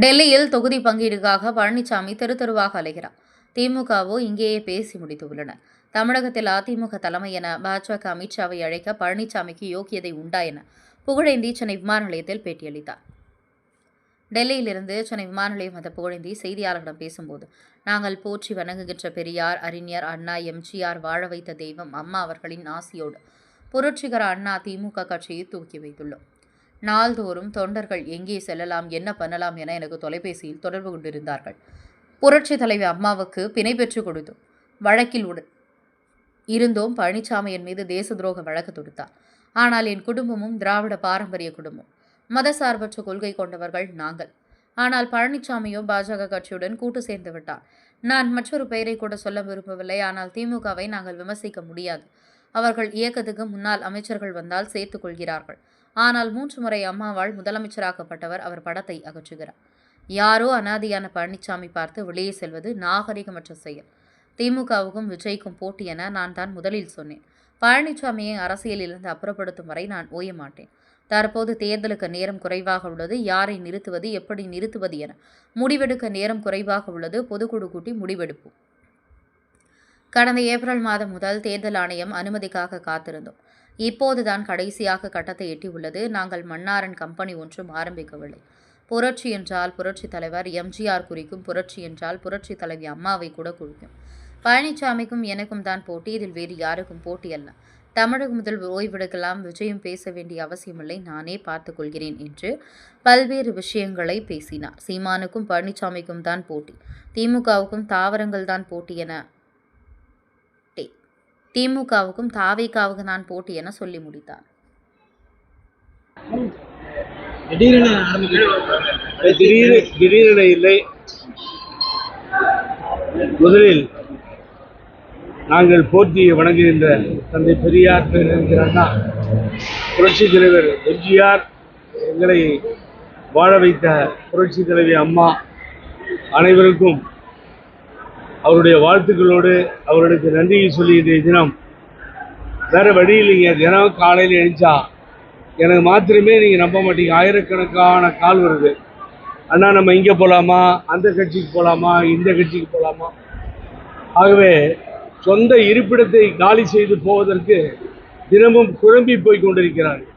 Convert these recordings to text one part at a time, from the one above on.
டெல்லியில் தொகுதி பங்கீடுக்காக பழனிசாமி தெரு தெருவாக அலைகிறார். திமுகவோ இங்கேயே பேசி முடித்துள்ளனர். தமிழகத்தில் அதிமுக தலைமை என பாஜக அமித்ஷாவை அழைக்க பழனிசாமிக்கு யோக்கியதை உண்டா என புகழேந்தி சென்னை விமான நிலையத்தில் பேட்டியளித்தார். டெல்லியிலிருந்து சென்னை விமான நிலையம் வந்த புகழேந்தி செய்தியாளர்களிடம் பேசும்போது, நாங்கள் போற்றி வணங்குகின்ற பெரியார், அறிஞர் அண்ணா, எம்ஜிஆர் வாழ வைத்த தெய்வம் அம்மா அவர்களின் ஆசியோடு புரட்சிகர அண்ணா திமுக கட்சியை தூக்கி வைத்துள்ளோம். நாள்தோறும் தொண்டர்கள் எங்கே செல்லலாம், என்ன பண்ணலாம் என எனக்கு தொலைபேசியில் தொடர்பு கொண்டிருந்தார்கள். புரட்சி தலைவி அம்மாவுக்கு பிணை பெற்றுக் கொடுத்தோம். வழக்கில் இருந்தோம். பழனிசாமி என் மீது தேச துரோக வழக்கு தொடுத்தார். ஆனால் என் குடும்பமும் திராவிட பாரம்பரிய குடும்பம், மதசார்பற்ற கொள்கை கொண்டவர்கள் நாங்கள். ஆனால் பழனிசாமியோ பாஜக கட்சியுடன் கூட்டு சேர்ந்து விட்டார். நான் மற்றொரு பெயரை கூட சொல்ல விரும்பவில்லை. ஆனால் திமுகவை நாங்கள் விமர்சிக்க முடியாது. அவர்கள் இயக்கத்துக்கு முன்னாள் அமைச்சர்கள் வந்தால் சேர்த்துக் கொள்கிறார்கள். ஆனால் 3 முறை அம்மாவால் முதலமைச்சராக்கப்பட்டவர். அவர் படத்தை அகற்றுகிறார். யாரோ அனாதியான பழனிசாமி பார்த்து வெளியே செல்வது நாகரிகமற்ற செயல். திமுகவுக்கும் விஜய்க்கும் போட்டி என நான் தான் முதலில் சொன்னேன். பழனிசாமியை அரசியலிலிருந்து அப்புறப்படுத்தும் வரை நான் ஓய மாட்டேன். தற்போது தேர்தலுக்கு நேரம் குறைவாக உள்ளது. யாரை நிறுத்துவது, எப்படி நிறுத்துவது என முடிவெடுக்க நேரம் குறைவாக உள்ளது. பொதுக்குழு கூட்டி முடிவெடுப்போம். கடந்த ஏப்ரல் மாதம் முதல் தேர்தல் ஆணையம் அனுமதிக்காக காத்திருந்தோம். இப்போதுதான் கடைசியாக கட்டத்தை எட்டியுள்ளது. நாங்கள் மன்னாரன் கம்பெனி ஒன்றும் ஆரம்பிக்கவில்லை. புரட்சி என்றால் புரட்சி தலைவர் எம்ஜிஆர் குறிக்கும். புரட்சி என்றால் புரட்சி தலைவி அம்மாவை கூட குறிக்கும். பழனிசாமிக்கும் எனக்கும் தான் போட்டி. இதில் வேறு யாருக்கும் போட்டி அல்ல. தமிழகம் முதல் ஓய்வெடுக்கலாம். விஜயம் பேச வேண்டிய அவசியமில்லை. நானே பார்த்துக் கொள்கிறேன் என்று பல்வேறு விஷயங்களை பேசினார். சீமானுக்கும் பழனிசாமிக்கும் தான் போட்டி. திமுகவுக்கும் தாவரங்கள் தான் போட்டி என திமுகவுக்கும் தாவேகாவுக்கு தான் போட்டி என சொல்லி முடித்தார். திடீரென இல்லை. முதலில் நாங்கள் போற்றி வணங்குகின்ற தந்தை பெரியார் அண்ணா, புரட்சி தலைவர் எம்ஜிஆர், எங்களை வாழ வைத்த புரட்சி தலைவி அம்மா அனைவருக்கும் அவருடைய வாழ்த்துக்களோடு அவர்களுக்கு நன்றியை சொல்லி இன்றைய தினம் வேறு வழி இல்லைங்க. தினம் காலையில் எழுந்தா எனக்கு மாத்திரமே நீங்கள் நம்ப மாட்டீங்க, ஆயிரக்கணக்கான கால் வருது. அண்ணா நம்ம இங்கே போகலாமா, அந்த கட்சிக்கு போகலாமா, இந்த கட்சிக்கு போகலாமா. ஆகவே சொந்த இருப்பிடத்தை காலி செய்து போவதற்கு தினமும் குழம்பி போய் கொண்டிருக்கிறார்கள்.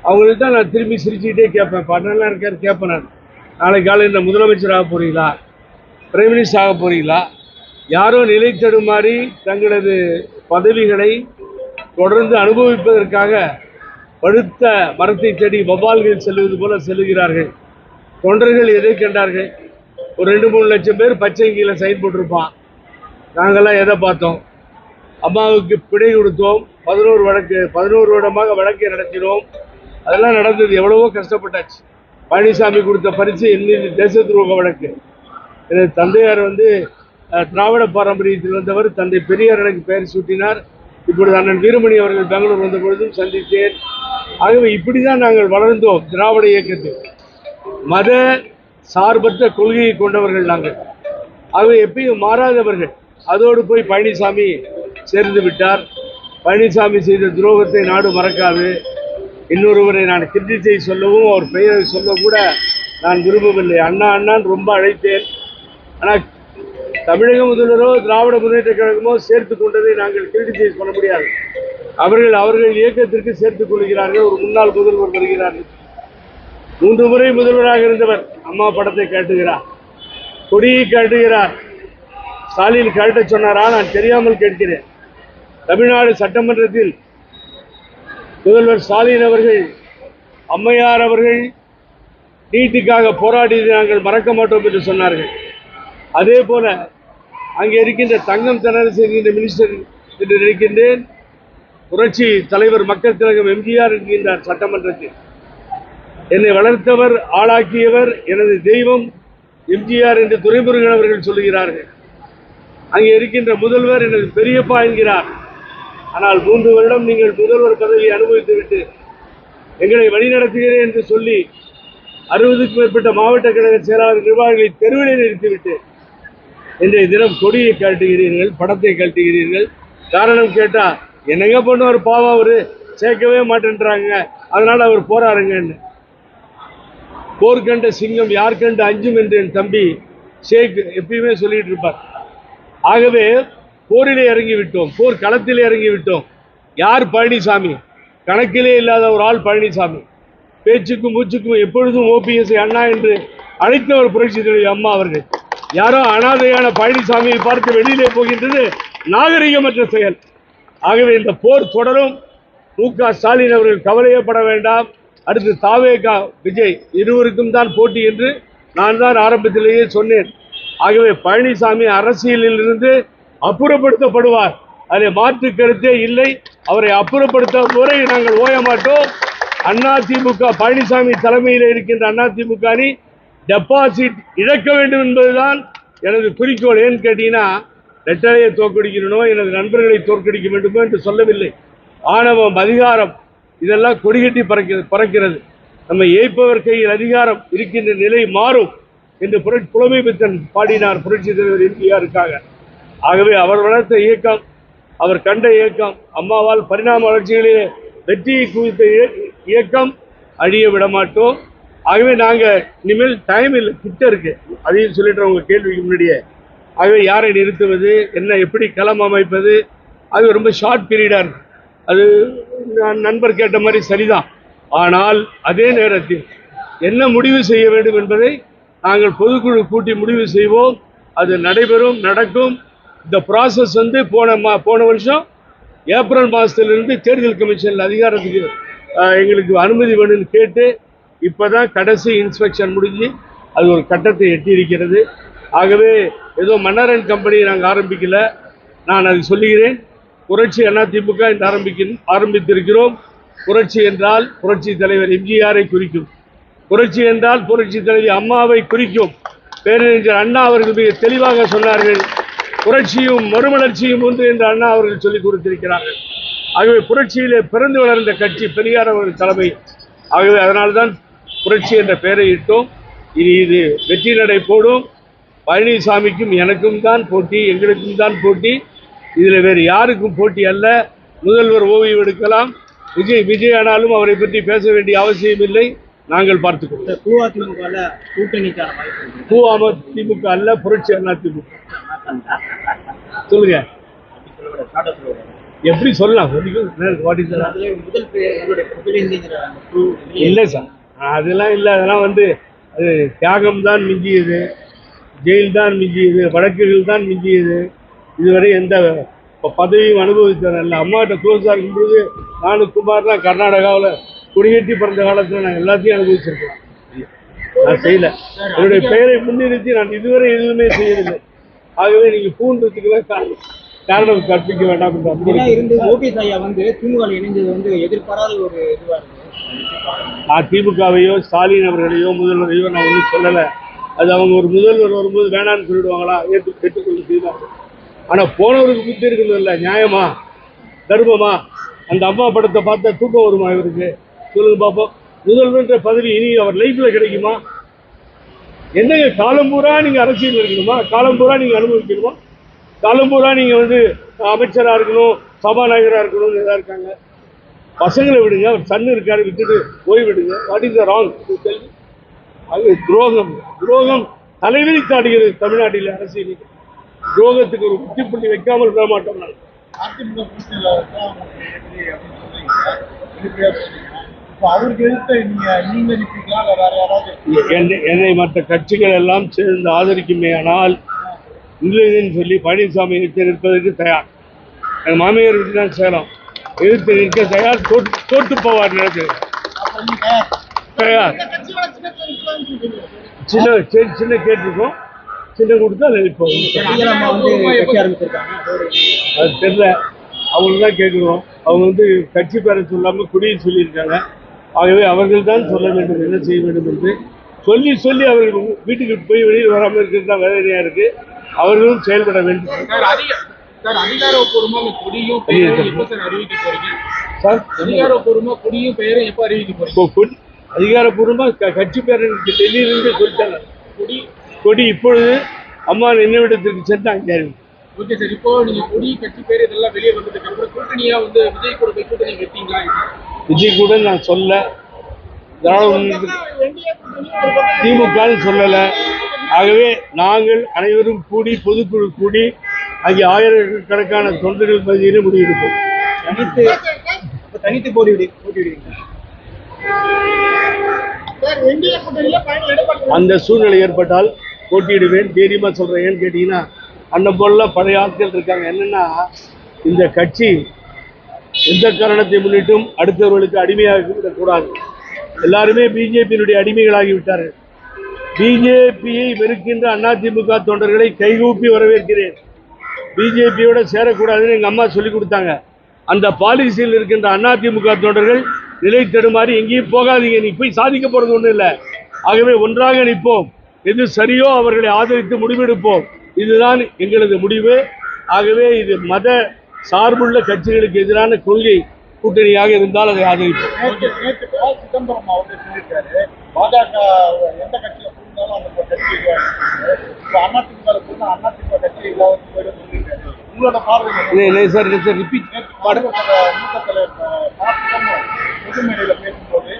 அவங்களுக்கு தான் நான் திரும்பி சிரிச்சுக்கிட்டே கேட்பேன். பண்ணலாம் இருக்கார் கேட்பேன். நான் நாளைக்கு காலையில் முதலமைச்சர் ஆக போகிறீங்களா, பிரைம் மினிஸ்டர் ஆக போகிறீங்களா, யாரோ நிலை தடுமாறி தங்களது பதவிகளை தொடர்ந்து அனுபவிப்பதற்காக பழுத்த மரத்தை தேடி வவ்வால்கள் செல்வது போல செல்லுகிறார்கள். தொண்டர்கள் எதை கண்டார்கள்? ஒரு 2-3 லட்சம் பேர் பச்சை கீழே சைன் போட்டிருப்பான். நாங்கள்லாம் எதை பார்த்தோம்? அம்மாவுக்கு பிணை கொடுத்தோம். 11 வருடமாக வழக்கை நடத்தினோம். அதெல்லாம் நடந்தது. எவ்வளவோ கஷ்டப்பட்டாச்சு. பழனிசாமி கொடுத்த பரிசு இன்னும் தேச துரோக வழக்கு. எனது தந்தையார் திராவிட பாரம்பரியத்தில் வந்தவர். தந்தை பெரியார் எனக்கு பெயர் சூட்டினார். இப்பொழுது அண்ணன் வீரமணி அவர்கள் பெங்களூர் வந்த பொழுதும் சந்தித்தேன். ஆகவே இப்படிதான் நாங்கள் வளர்ந்தோம். திராவிட இயக்கத்தில் மத சார்பற்ற கொள்கையை கொண்டவர்கள் நாங்கள். ஆகவே எப்பயும் மாறாதவர்கள். அதோடு போய் பழனிசாமி சேர்ந்து விட்டார். பழனிசாமி செய்த துரோகத்தை நாடு மறக்காது. இன்னொருவரை நான் கிரிட்டிசை சொல்லவும் அவர் பெயரை சொல்ல கூட நான் விரும்பவில்லை. அண்ணா அண்ணான்னு ரொம்ப அழைத்தேன். ஆனால் தமிழக முதல்வரோ திராவிட முன்னேற்ற கழகமோ சேர்த்து கொண்டதை நாங்கள் கிரிட்டிசைஸ் பண்ண முடியாது. அவர்கள் இயக்கத்திற்கு சேர்த்துக் கொள்கிறார்கள். ஒரு முன்னாள் முதல்வர் வருகிறார்கள். 3 முறை முதல்வராக இருந்தவர். அம்மா படத்தை காட்டுகிறார், கொடியை காட்டுகிறார். ஸ்டாலின் காட்ட சொன்னாரா? நான் தெரியாமல் கேட்கிறேன். தமிழ்நாடு சட்டமன்றத்தில் முதல்வர் ஸ்டாலின் அவர்கள், அம்மையார் அவர்கள் நீட்டுக்காக போராடியதை நாங்கள் மறக்க மாட்டோம் என்று சொன்னார்கள். அதே போல அங்கே இருக்கின்ற தங்கம் தென்னரசு என்கின்ற மினிஸ்டர் என்று நினைக்கின்றேன். புரட்சி தலைவர் மக்கள் திலகம் எம்ஜிஆர் என்கின்றார் சட்டமன்றத்தில். என்னை வளர்த்தவர், ஆளாக்கியவர், எனது தெய்வம் எம்ஜிஆர் என்று துரைமுருகன் அவர்கள் சொல்லுகிறார்கள். அங்கே இருக்கின்ற முதல்வர் எனது பெரியப்பா என்கிறார். ஆனால் 3 வருடம் நீங்கள் முதல்வர் பதவியை அனுபவித்துவிட்டு எங்களை வழிநடத்துகிறேன் என்று சொல்லி 60க்கும் மேற்பட்ட மாவட்ட கழக செயலாளர் நிர்வாகிகளை தெருவிலே நிறுத்திவிட்டு இன்றைய தினம் கொடியை காட்டுகிறீர்கள், படத்தை காட்டுகிறீர்கள். காரணம் கேட்டால் என்னங்க பண்ணுவார் பாவம், அவர் சேர்க்கவே மாட்டேன்றாங்க, அதனால் அவர் போறாருங்கன்னு. போர் கண்ட சிங்கம் யார் கண்டு அஞ்சும் என்று என் தம்பி ஷேக் எப்பயுமே சொல்லிட்டு இருப்பார். ஆகவே போரிலே இறங்கி விட்டோம், போர் களத்திலே இறங்கி விட்டோம். யார் பழனிசாமி? கணக்கிலே இல்லாத ஒரு ஆள் பழனிசாமி. பேச்சுக்கும் மூச்சுக்கும் எப்பொழுதும் OPS அண்ணா என்று அழைத்தவர் புரட்சி தலைவி அம்மா அவர்கள். யாரோ அனாதையான பழனிசாமியை பார்த்து வெளியிலே போகின்றது நாகரிகமற்ற செயல். ஆகவே இந்த போர் தொடரும். மு.க. ஸ்டாலின் அவர்கள் கவலையப்பட வேண்டாம். அடுத்து தாவேகா விஜய் இருவருக்கும் தான் போட்டி என்று நான் தான் ஆரம்பத்திலேயே சொன்னேன். ஆகவே பழனிசாமி அரசியலில் இருந்து அப்புறப்படுத்தப்படுவார், அதில் மாற்று கருத்தே இல்லை. அவரை அப்புறப்படுத்த வரை நாங்கள் ஓய மாட்டோம். அதிமுக பழனிசாமி தலைமையில் இருக்கின்ற அதிமுக அணி டெபாசிட் இழக்க வேண்டும் என்பதுதான் எனது குறிக்கோள். ஏன்னு கேட்டீங்கன்னா, ரெட்டலையை தோற்கடிக்கணும், எனது நண்பர்களை தோற்கடிக்க வேண்டுமோ என்று சொல்லவில்லை. ஆணவம், அதிகாரம் இதெல்லாம் கொடிகட்டி பறக்கிறது. நம்ம ஏய்ப்பவர் கையில் அதிகாரம் இருக்கின்ற நிலை மாறும் என்று புலமை பித்தன் பாடினார் புரட்சி தலைவர் எம்ஜிஆருக்காக. ஆகவே அவர் வளர்த்த இயக்கம், அவர் கண்ட இயக்கம், அம்மாவால் பரிணாம வளர்ச்சிகளிலே வெற்றியை குவித்த இயக்கம் அழிய விட மாட்டோம். ஆகவே நாங்கள் இனிமேல் டைம் இல்லை, கிட்ட இருக்கு, அதையும் சொல்லிட்டு உங்க கேள்விக்கு முன்னாடியே. ஆகவே யாரை நிறுத்துவது, என்ன எப்படி களம் அமைப்பது, அது ரொம்ப ஷார்ட் பீரியடாக இருக்கு. அது நண்பர் கேட்ட மாதிரி சரிதான். ஆனால் அதே நேரத்தில் என்ன முடிவு செய்ய வேண்டும் என்பதை நாங்கள் பொதுக்குழு கூட்டி முடிவு செய்வோம். அது நடைபெறும், நடக்கும். இந்த ப்ராசஸ் போன வருஷம் ஏப்ரல் மாதத்திலிருந்து தேர்தல் கமிஷனில் அதிகாரத்துக்கு எங்களுக்கு அனுமதி வேணும்னு கேட்டு இப்போதான் கடைசி இன்ஸ்பெக்ஷன் முடிஞ்சு அது ஒரு கட்டத்தை எட்டியிருக்கிறது. ஆகவே ஏதோ மன்னரன் கம்பெனி நாங்கள் ஆரம்பிக்கல, நான் அதை சொல்லுகிறேன். புரட்சி அதிமுக என்று ஆரம்பித்திருக்கிறோம். புரட்சி என்றால் புரட்சி தலைவர் எம்ஜிஆரை குறிக்கும், புரட்சி என்றால் புரட்சி தலைவி அம்மாவை குறிக்கும். பேரறிஞர் அண்ணா அவர்கள் மிக தெளிவாக சொன்னார்கள், புரட்சியும் மறுமலர்ச்சியும் ஒன்று என்று அண்ணா அவர்கள் சொல்லிக் கொடுத்திருக்கிறார்கள். ஆகவே புரட்சியிலே பிறந்து வளர்ந்த கட்சி பெரியார் அவர்கள் தலைமை. ஆகவே அதனால்தான் புரட்சி என்ற பெயரை இட்டோம். இனி இது வெற்றி நடை போடும். பழனிசாமிக்கும் எனக்கும் தான் போட்டி, எங்களுக்கும் தான் போட்டி. இதில் வேறு யாருக்கும் போட்டி அல்ல. முதல்வர் ஓய்வு எடுக்கலாம், விஜய் ஆனாலும் அவரை பற்றி பேச வேண்டிய அவசியம் இல்லை, நாங்கள் பார்த்துக்கொள்வோம். அதிமுக அல்ல, புரட்சி அதிமுக. சொல்லுங்க, எப்படி சொல்லலாம்? இல்லை சார், அதெல்லாம் இல்லை. அதெல்லாம் அது தியாகம் தான் மிஞ்சியது, ஜெயில் தான் மிஞ்சியது, வழக்குகள் தான் மிஞ்சியது. இதுவரை எந்த பதவியும் அனுபவித்ததில்லை. அம்மாட்ட க்ளோஸாக இருக்கும்போது நானும் குமார்லாம் கர்நாடகாவில் குடியேற்றி பிறந்த காலத்தில் நான் எல்லாத்தையும் அனுபவிச்சிருக்கேன். நான் செய்யலை, என்னுடைய பெயரை முன்னிறுத்தி நான் இதுவரை எதுவுமே செய்யவில்லை. ஆகவே நீங்கள் பூன்றதுக்குலாம் காரணம் கற்பிக்க வேண்டாம் என்று ஓபிஎஸ் ஐயா திமுக இணைந்தது எதிர்பாராத ஒரு இதுவாக இருக்கு. நான் திமுகவையோ ஸ்டாலின் அவர்களையோ முதல்வரையோ நான் ஒன்றும் சொல்லலை. அது அவங்க ஒரு முதல்வர் வரும்போது வேணான்னு சொல்லிடுவாங்களா, ஏற்றுக்கொள்ள செய்வாங்க. ஆனால் போனவருக்கு புத்தி இருக்கிறது இல்லை, நியாயமா தர்மமா? அந்த அம்மா படத்தை பார்த்தா தூக்கம் வருமா இவருக்கு? சொல்லுங்க பார்ப்போம். முதல்வர்ன்ற பதவி இனி அவர் லைஃப்ல கிடைக்குமா? என்னங்க, காலம் பூரா நீங்கள் அரசியல் இருக்கணுமா? காலம் பூரா நீங்கள் அனுபவிக்கணுமா? காலம் பூரா நீங்கள் அமைச்சராக இருக்கணும், சபாநாயகராக இருக்கணும்னு எதாவது இருக்காங்க? பசங்களை விடுங்க, அவர் சன்னு இருக்காரு, விட்டுட்டு ஓய்வு விடுங்க. What is the wrong? அது துரோகம் தலைவிரி காட்டுகிறது தமிழ்நாட்டில். அரசியல் துரோகத்துக்கு ஒரு முற்றுப்புள்ளி வைக்காமல் விட மாட்டோம். என்னை மற்ற கட்சிகள் எல்லாம் சேர்ந்து ஆதரிக்குமே, ஆனால் இங்கிலீஷ் சொல்லி பழனிசாமி எதிர்த்து நிற்பதற்கு தயார். எங்கள் மாமியார் வீட்டு தான் சேலம், எதிர்த்து நிற்க தயார். தோட்டு போவார் நினைச்சு தயார். சின்ன கேட்டிருக்கோம், சின்ன கொடுத்தா அது தெரியல, அவங்களுக்கு தான் கேட்குறோம். அவங்க கட்சி பேரை சொல்லாமல் குடியை சொல்லியிருக்காங்க. ஆகவே அவர்கள் தான் சொல்ல வேண்டும் என்ன செய்ய வேண்டும் என்று சொல்லி அவர்கள் வீட்டுக்கு போய் வெளியில் வராமல் இருக்கிறது தான் வேதனையாக இருக்குது. அவர்களும் செயல்பட வேண்டும். அதிகாரப்பூர்வமாக கட்சி பேரனுக்கு டெல்லியிலிருந்து சொல்லிட்டாங்க. கொடி இப்பொழுது அம்மா நினைவிடத்திற்கு சென்று அங்கே. ஓகே சார், இப்போ நீங்க கொடி கட்சி பேர் இதெல்லாம் வெளியே வந்ததுக்கு அப்புறம் கூட்டணியா விஜய் கூட போய் கூட்டணி வைப்பீங்களா? விஜய் கூட நான் சொல்ல, திராவிட முன்னேற்ற திமுகன்னு சொல்லலை. ஆகவே நாங்கள் அனைவரும் கூடி பொதுக்குழு கூடி அங்கே ஆயிரக்கணக்கான தொண்டர்கள் மத்தியிலே முடிவெடுப்போம். தனித்து போட்டியிடுவீங்க. அந்த சூழ்நிலை ஏற்பட்டால் போட்டியிடுவேன். தைரியமா சொல்றேன். ஏன்னு கேட்டீங்கன்னா அண்ணன் போல பழைய ஆட்கள் இருக்காங்க. என்னன்னா இந்த கட்சி எந்த காரணத்தை முன்னிட்டும் அடுத்தவர்களுக்கு அடிமையாக விடக்கூடாது. எல்லாருமே பிஜேபியினுடைய அடிமைகளாகி விட்டார்கள். பிஜேபியை வெறுக்கின்ற அதிமுக தொண்டர்களை கைகூப்பி வரவேற்கிறேன். பிஜேபியோட சேரக்கூடாதுன்னு எங்க அம்மா சொல்லி கொடுத்தாங்க. அந்த பாலிசியில் இருக்கின்ற அதிமுக தொண்டர்கள் நிலை தடுமாறி எங்கேயும் போகாதீங்க, நீ போய் சாதிக்க போறது ஒன்றும் இல்லை. ஆகவே ஒன்றாக நிற்போம். எது சரியோ அவர்களை ஆதரித்து முடிவெடுப்போம். இதுதான் எங்களது முடிவு. ஆகவே இது மத சார்புள்ள கட்சிகளுக்கு எதிரான கொள்கை கூட்டணியாக இருந்தால் அதை ஆதரிப்போம். சிதம்பரம் அவர்கள் சொல்லியிருக்காரு, பாஜக எந்த கட்சியில புரிந்தாலும் அந்த கட்சி அதிமுக அதிமுக கட்சி இல்லாத சொல்லியிருக்காரு. உங்களோட பார்வை சார் ரிப்பீட் மூத்த தலைவர் பொதுமேடையில பேசும்போது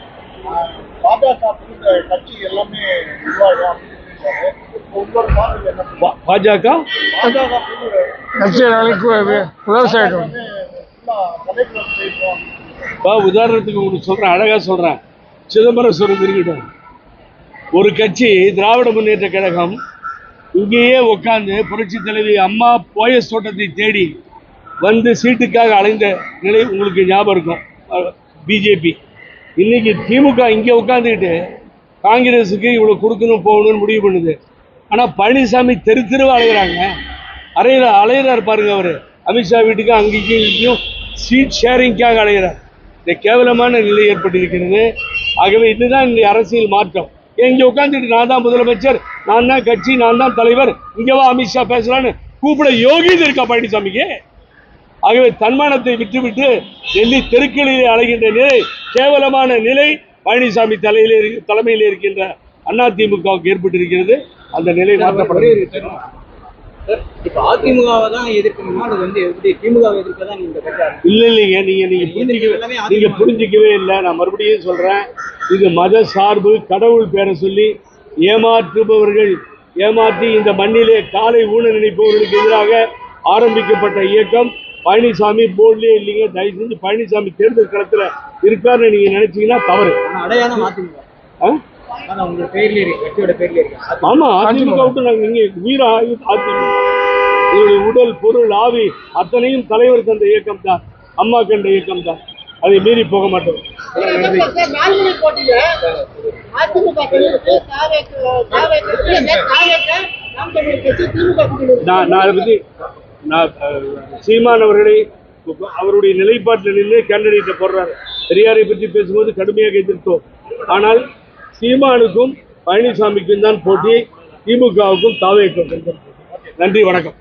பாஜக கட்சி எல்லாமே உருவாகும் அப்படின்னு சொல்லியிருக்காரு. உங்களோட பார்வை என்ன? பாஜக விவசாயம் உதாரணத்துக்கு உங்களுக்கு சொல்றேன், அழகா சொல்றேன். சிதம்பரம் சொல்றது இருக்கட்டும். ஒரு கட்சி திராவிட முன்னேற்ற கழகம் இங்கேயே உட்கார்ந்து புரட்சி தலைவி அம்மா போயஸ் தோட்டத்தை தேடி வந்து சீட்டுக்காக அலைந்த நிலை உங்களுக்கு ஞாபகம் இருக்கும். பிஜேபி இன்னைக்கு திமுக இங்கே உட்காந்துக்கிட்டு காங்கிரஸுக்கு இவ்வளவு கொடுக்கணும் போகணும்னு முடிவு பண்ணுது. ஆனால் பழனிசாமி தெரு தெருவா அலைகிறாங்க. அலைகிறார் பாருங்க. அவர் அமித்ஷா வீட்டுக்கு அங்கேயும் இங்கேயும் சீட் ஷேரிங்காக அலைகிறார். இந்த கேவலமான நிலை ஏற்பட்டிருக்கிறது. ஆகவே இதுதான் இந்த அரசியல் மாற்றம். இங்கே உட்காந்துட்டு நான் தான் முதலமைச்சர், நான் தான் கட்சி, நான் தான் தலைவர், இங்கேவா அமித்ஷா பேசலான்னு கூப்பிட யோகியது இருக்கா பழனிசாமிக்கு? ஆகவே தன்மானத்தை விட்டுவிட்டு டெல்லி தெருக்களிலே அலைகின்ற நிலை, கேவலமான நிலை பழனிசாமி தலைமையில் இருக்கின்ற அதிமுகவுக்கு ஏற்பட்டிருக்கிறது. அந்த நிலை மாற்றப்படுகிறது. இப்ப அதிமுகவை தான் எதிர்க்கணுமா அது வந்து எப்படி திமுகவை எதிர்க்கதான் நீங்க இல்லைங்க, நீங்க புரிஞ்சிக்கவே இல்லை. நான் மறுபடியும் சொல்றேன், இது மத சார்பு கடவுள் பேரை சொல்லி ஏமாற்றுபவர்கள், ஏமாற்றி இந்த மண்ணிலே காலை ஊன நினைப்பவர்களுக்கு எதிராக ஆரம்பிக்கப்பட்ட இயக்கம். பழனிசாமி போர்ட்லயே இல்லைங்க. தயவு செஞ்சு பழனிசாமி தேர்தல் களத்துல இருக்காருன்னு நீங்க நினைச்சீங்கன்னா தவறு. அடையாளம் ஆமா, அதிமுக விட்டு நாங்க இங்க உயிரா உடல் பொருள் ஆவி அத்தனையும் தலைவர் கண்ட இயக்கம் தான், அம்மா கண்ட இயக்கம் தான். அதை மீறி போக மாட்டோம். நான் சீமான் அவர்களை அவருடைய நிலைப்பாட்டில் நின்று கேண்டிடேட்டை போடுறாரு. பெரியாரை பற்றி பேசும்போது கடுமையாக எதிர்த்தோம். ஆனால் சீமானுக்கும் பழனிசாமிக்கும் தான் போட்டி, திமுகவுக்கும் தாவேக்கும். நன்றி, வணக்கம்.